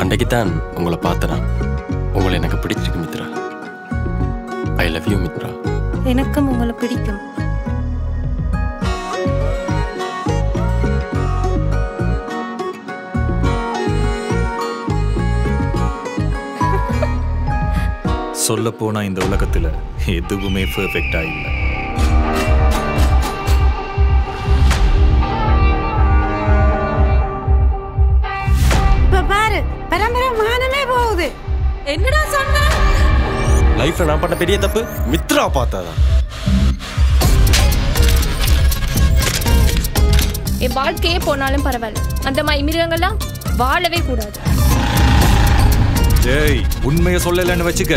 அன்றைக்கு தான் உங்களை பார்த்தனா. உங்களை எனக்கு பிடிச்சிருக்கு Mitra. I love you Mitra. எனக்கும் உங்களை பிடிக்கும். சொல்ல போனா இந்த உலகத்துல எதுவுமே பெர்ஃபெக்ட்டா இல்லை. இப்ப பாரு, பரம்பரை மானமே போகுது. என்னடா சொன்ன? லைஃப்ல நான் பண்ண பெரிய தப்பு மித்ரா பார்த்தாதான். என் வாழ்க்கையே போனாலும் பரவாயில்ல, அந்த மாதிரி மிருகங்கள்லாம் வாழவே கூடாது. ஜெய், உண்மையை சொல்லலன்னு வச்சுக்க.